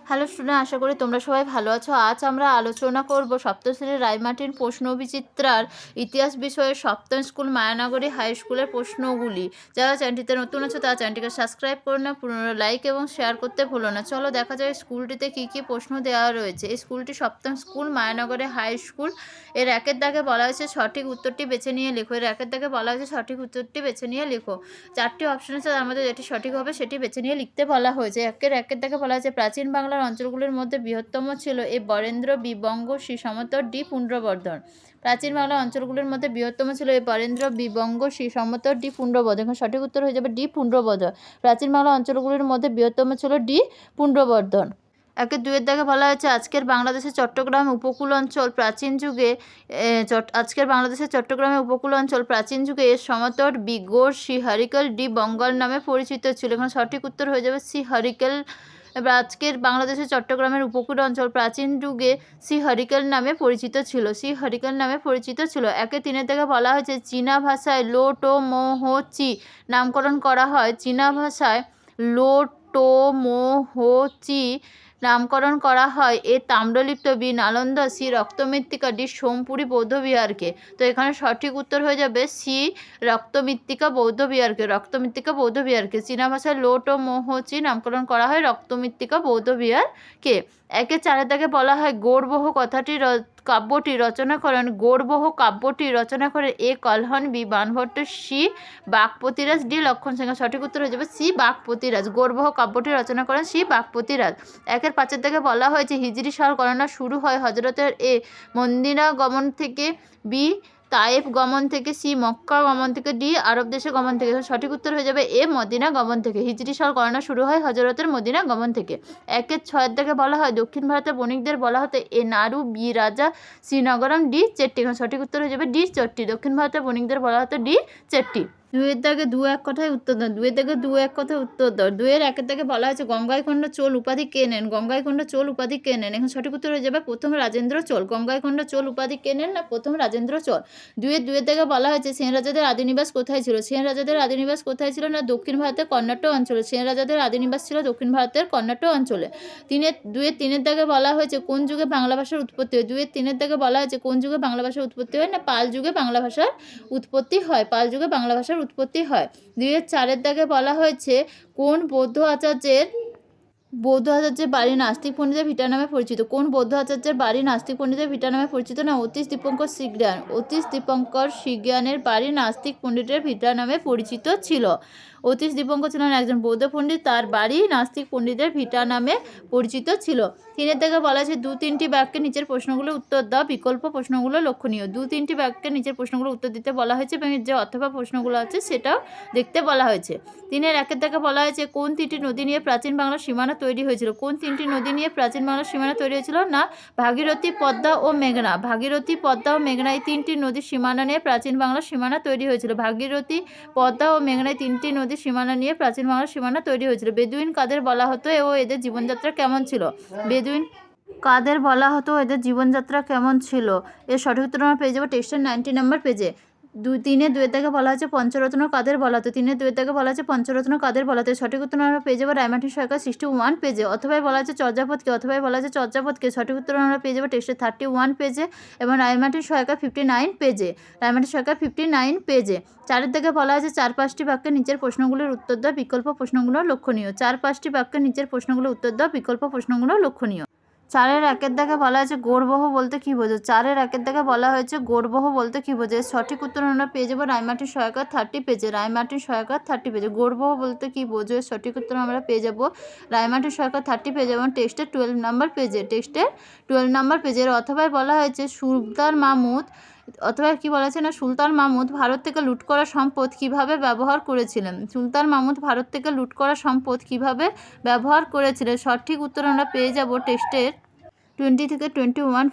Hello student, আশা করি তোমরা সবাই ভালো আছো। আজ আমরা আলোচনা করব সপ্তম শ্রেণীর রায়মার্টিন প্রশ্নবিচিত্রার ইতিহাস বিষয়ে সপ্তম স্কুল মায়ানগরী হাই স্কুলের প্রশ্নগুলি। যারা চ্যানেলটিতে নতুন আছো তারা চ্যানেলটিকে সাবস্ক্রাইব করো না, পুনরায় লাইক এবং শেয়ার করতে ভুলো না। চলো দেখা যায় স্কুলটিতে কী কী প্রশ্ন দেওয়া রয়েছে। এই স্কুলটি সপ্তম স্কুল মায়ানগরী হাই স্কুল। এর একের দাগে বলা হয়েছে সঠিক উত্তরটি বেছে নিয়ে লেখো। এর একের দাগে বলা হয়েছে সঠিক উত্তরটি বেছে নিয়ে লেখো। চারটি অপশন আছে, তার মধ্যে যেটি সঠিক হবে সেটি বেছে নিয়ে লিখতে বলা হয়েছে। একের দাগে বলা হয়েছে প্রাচীন বাংলার অঞ্চলগুলির মধ্যে বৃহত্তম ছিল এ বরেন্দ্র, বি বঙ্গ, সি সমতট, ডি পুণ্ড্রবর্ধন। প্রাচীন বাংলার অঞ্চলগুলির মধ্যে বৃহত্তম ছিল এ বরেন্দ্র, বি বঙ্গ, সি সমতট, ডি পুণ্ড্রবর্ধন। এখন সঠিক উত্তর হয়ে যাবে ডি পুণ্ড্রবর্ধন। প্রাচীন বাংলার অঞ্চলগুলির মধ্যে বৃহত্তম ছিল ডি পুণ্ড্রবর্ধন। একের দুয়ের দাগে বলা হয়েছে আজকের বাংলাদেশের চট্টগ্রাম উপকূল অঞ্চল প্রাচীন যুগে প্রাচীন যুগে এর সমতট, বি গড়, সি হরিকেল, ডি বঙ্গাল নামে পরিচিত ছিল। এখানে সঠিক উত্তর হয়ে যাবে সি হরিকেল। আজকের বাংলাদেশের চট্টগ্রামের উপকূল অঞ্চল প্রাচীন যুগে সি হরিকেল নামে পরিচিত ছিল। একে তিনের থেকে বলা হয়েছে চীনা ভাষায় লো টো মো হো চি নামকরণ করা হয়। চীনা ভাষায় লো টো মো হো চি নামকরণ করা হয় A Tamralipta, B Nalanda, C Raktamrittika, D Somapuri বৌদ্ধবিহারকে। তো এখানে সঠিক উত্তর হয়ে যাবে সি রক্তমৃত্তিকা বৌদ্ধবিহারকে। চীনা ভাষায় লোট ও মোহচি নামকরণ করা হয় রক্তমৃত্তিকা বৌদ্ধবিহারকে। একে চারের দাগে বলা হয় গৌড়বহ কাব্যটি রচনা করেন A Kalhana, B Banabhatta, C Vakpatiraja, D Lakshman Singh. সঠিক উত্তর হয়ে যাবে সি বাগপতিরাজ। গৌড়বহ কাব্যটি রচনা করেন সি বাগপতিরাজ। একের পাঁচের দাগে বলা হয়েছে হিজরি সাল গণনা শুরু হয় হজরতের এ মদিনা গমন থেকে, বি তায়েফ গমন থেকে, সি মক্কা গমন থেকে, ডি আরব দেশে গমন থেকে। সঠিক উত্তর হয়ে যাবে এ মদিনা গমন থেকে। হিজরি সাল গণনা শুরু হয় হজরতের মদিনা গমন থেকে। একের ছয়ের দাগে বলা হয় দক্ষিণ ভারতের বণিকদের বলা হতো এ নাড়ু, বি রাজা, সি নগরম, ডি চেট্টি। সঠিক উত্তর হয়ে যাবে ডি চেট্টি। দক্ষিণ ভারতের বণিকদের বলা হতো ডি চেট্টি। দুয়ের দাগে দু এক কথায় উত্তর দাও। দুয়ের একের দাগে বলা হয়েছে গঙ্গাইকোন্ড চোল উপাধি কে নেন। এখন সঠিক উত্তর হয়ে যাবে প্রথম রাজেন্দ্র চোল। গঙ্গাইকোন্ড চোল উপাধি কে নেন না প্রথম রাজেন্দ্র চোল। দুয়ের দাগে বলা হয়েছে সেন রাজাদের আদিনিবাস কোথায় ছিল না দক্ষিণ ভারতের কর্ণাটক অঞ্চলে। সেন রাজাদের আদিনিবাস ছিল দক্ষিণ ভারতের কর্ণাটক অঞ্চলে। তিনের দাগে বলা হয়েছে কোন যুগে বাংলা ভাষার উৎপত্তি হয়। তিনের দাগে বলা হয়েছে কোন যুগে বাংলা ভাষার উৎপত্তি হয় না পাল যুগে বাংলা ভাষার উৎপত্তি হয়। দুয়ের চারের দাগে বলা হয়েছে কোন বৌদ্ধ আচার্যের বাড়ি নাস্তিক পণ্ডিতের ভিটা নামে পরিচিত। না অতীশ দীপঙ্কর সিজ্ঞানের বাড়ি নাস্তিক পণ্ডিতের ভিটা নামে পরিচিত ছিল। অতীশ দীপঙ্কর ছিলেন একজন বৌদ্ধ পণ্ডিত, তার বাড়ি নাস্তিক পণ্ডিতের ভিটা নামে পরিচিত ছিল। তিনের থেকে বলা আছে দু তিনটি বাক্যে নিচের প্রশ্নগুলো উত্তর দাও, বিকল্প প্রশ্নগুলো লক্ষণীয়। দু তিনটি বাক্যে নিচের প্রশ্নগুলো উত্তর দিতে বলা হয়েছে এবং যে অথবা প্রশ্নগুলো আছে সেটাও দেখতে বলা হয়েছে। তিনের একের থেকে বলা হয়েছে কোন তিনটি নদী নিয়ে প্রাচীন বাংলার সীমানা তৈরি হয়েছিল। না ভাগীরথী, পদ্মা ও মেঘনা। এই তিনটি নদীর সীমানা নিয়ে প্রাচীন বাংলার সীমানা তৈরি হয়েছিল। ভাগীরথী, পদ্মা ও মেঘনা এই তিনটি নদীর সীমানা নিয়ে প্রাচীন বাংলার সীমানা তৈরি হয়েছিল। বেদুইন কাদের বলা হতো ও এদের জীবনযাত্রা কেমন ছিল? এর সঠিক উত্তর আমরা পেয়ে যাবো টেক্সটের 90 নম্বর পেজে। তিনের দুয়ের দাগে বলা হচ্ছে পঞ্চরত্ন কাদের বলা হতো। সঠিক উত্তর আমরা পেয়ে যাবো রায়মার্টিন সরকার 61 পেজে। অথবা বলা হচ্ছে চর্যাপদকে। সঠিক উত্তর আমরা পেয়ে যাবো টেক্সটের 31 পেজে এবং রায়মার্টিন সরকার 59 পেজে। চারের দাগে বলা হয়েছে 4-5টি বাক্যের নিচের প্রশ্নগুলোর উত্তর দাও, বিকল্প প্রশ্নগুলো লক্ষণীয়। চারের একের দাগে বলা হয়েছে গৌড়বহ বলতে কী বোঝো। সঠিক উত্তর আমরা পেয়ে যাবো রায়মার্টিন সহায়িকা 30 পেজে। গৌড়বহ বলতে কী বোঝো, সঠিক উত্তর আমরা পেয়ে যাবো রায়মার্টিন সহায়িকা 30 পেজে এবং টেক্সটের 12 নম্বর পেজের। অথবা বলা হয়েছে সুলতান মাহমুদ ভারত থেকে লুট করা সম্পদ কিভাবে ব্যবহার করেছিলেন। সঠিক উত্তর আমরা পেয়ে যাব টেক্সটের 20 থেকে 21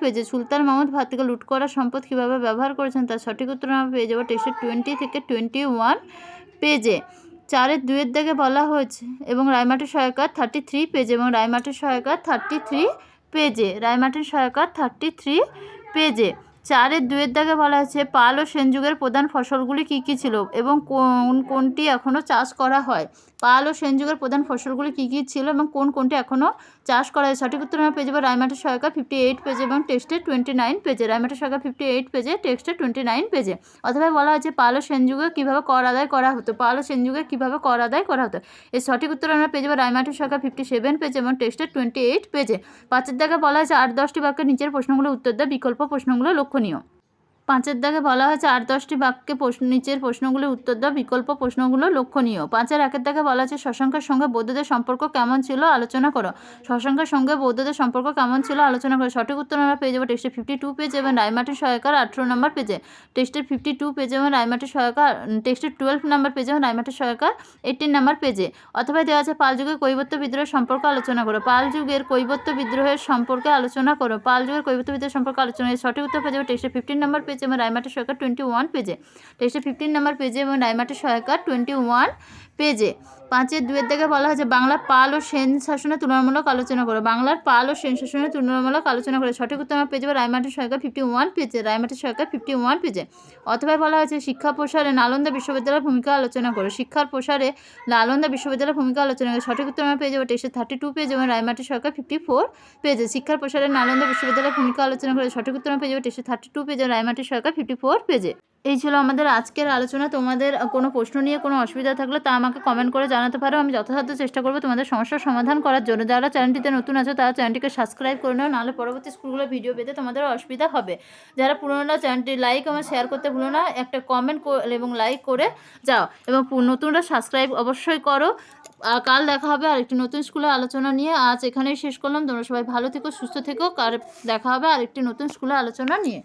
পেজে। সুলতান মাহমুদ ভারত থেকে লুট করা সম্পদ কীভাবে ব্যবহার করেছেন তার সঠিক উত্তর আমরা পেয়ে যাবো টেক্সটের 20 থেকে 21 পেজে। চারের দুয়ের দাগে বলা হয়েছে এবং রায়মার্টিন সহায়িকা 33 পেজে। চারের দুয়ের দাগে বলা হয়েছে পাল ও সেন যুগের প্রধান ফসলগুলি কী কী ছিল এবং কোনটি এখনও চাষ করা হয়। পাল ও সেন যুগের প্রধান ফসলগুলি কী কী ছিল এবং কোনটি এখনও চাষ করা হয়? সঠিক উত্তর আমরা পেয়ে যাবো রায়মাটির সহায়িকা 58 পেজে এবং টেক্সটে 29 পেজে। রায়মাটির সহায়িকা 58 পেজে, টেক্সটে 29 পেজে। অথবা বলা হয়েছে পাল ও সেন যুগে কীভাবে কর আদায় করা হতো? পাল ও সেন যুগে কীভাবে কর আদায় করা হতো? এর সঠিক উত্তর আমরা পেয়ে যাবো রায়মাটির সহায়িকা 57 পেজে এবং টেক্সটে 28 পেজে। 5-এর দাগে বলা হয়েছে 8-10টি বাক্যের নিচের প্রশ্নগুলো উত্তর দেয়, বিকল্প প্রশ্নগুলো লক্ষণীয়। 5-এর দাগে বলা হয়েছে 8-10টি বাক্যে নিচের প্রশ্নগুলির উত্তর দাও, বিকল্প প্রশ্নগুলো লক্ষণীয়। 5-এর 1-এর দাগে বলা হয়েছে শশাঙ্কের সঙ্গে বৌদ্ধদের সম্পর্ক কেমন ছিল আলোচনা করো। শশাঙ্কের সঙ্গে বৌদ্ধদের সম্পর্ক কেমন ছিল আলোচনা করো। সঠিক উত্তর আমরা পেয়ে যাবো টেক্সটে 52 পেজে এবং রায়মাটির সহায়িকার 18 নম্বর পেজে। টেক্সটে 52 পেজে এবং রায়মাটির সহায়িকা টেক্সটে 12 নম্বর পেজে এবং রায়মাটির সহায়িকার 18 নম্বর পেজে। অথবা দেওয়া আছে পাল যুগের কৈবর্ত বিদ্রোহের সম্পর্কে আলোচনা করো। পাল যুগের কৈবর্ত বিদ্রোহের সম্পর্কে আলোচনা করো। পাল যুগের কৈবর্ত বিদ্রোহের সম্পর্কে আলোচনা। সঠিক উত্তর পেয়ে যাবো টেক্সটে 15 নম্বর পেজে এবং রায়মাটির সহায়িকা 21 পেজে। টেক্সটে 15 নম্বর পেজে এবং রায়মাটির সহায়িকা 21 পেজে। 5-এর 2-এর দাগে বলা হয়েছে বাংলার পাল ও সেন শাসনের তুলনামূলক আলোচনা করো। বাংলার পাল ও সেন শাসনের তুলনামূলক আলোচনা করে। সঠিক উত্তর আমরা পেয়ে যাবো রায়মাটির সহায়িকা 51 পেজে। রায়মাটির সহায়িকা 51 পেজে। অথবা বলা হয়েছে শিক্ষা প্রসারে নালন্দা বিশ্ববিদ্যালয়ের ভূমিকা আলোচনা করো। শিক্ষার প্রসারে নালন্দা বিশ্ববিদ্যালয়ের ভূমিকা আলোচনা করে। সঠিক উত্তর আমরা পেয়ে যাবো টেক্সটে 32 পেজ এবং রায়মাটির সহায়িকা 54 পেজে। শিক্ষার প্রসারে নালন্দা বিশ্ববিদ্যালয়ের ভূমিকা আলোচনা করে। সঠিক উত্তর আমরা পেয়ে যাবো টেক্সটে 32 পেজ এবং রায়মাটির সহায়িকা 54 পেজে। এই ছিল আমাদের আজকের আলোচনা। তোমাদের কোনো প্রশ্ন নিয়ে কোনো অসুবিধা থাকলে তা আমাকে কমেন্ট করে জানাতে পারো। আমি যথাসাধ্য চেষ্টা করবো তোমাদের সমস্যার সমাধান করার জন্য। যারা চ্যানেলটিতে নতুন আছে তারা চ্যানেলটিকে সাবস্ক্রাইব করে নাও, নাহলে পরবর্তী স্কুলগুলোর ভিডিও পেতে তোমাদের অসুবিধা হবে। যারা পুরোনো চ্যানেলটি লাইক এবং শেয়ার করতে ভুলো না, একটা কমেন্ট এবং লাইক করে যাও এবং নতুনরা সাবস্ক্রাইব অবশ্যই করো। কাল দেখা হবে আরেকটি নতুন স্কুলের আলোচনা নিয়ে। আজ এখানেই শেষ করলাম। তোমরা সবাই ভালো থেকো, সুস্থ থেকো। কার দেখা হবে আরেকটি নতুন স্কুলের আলোচনা নিয়ে।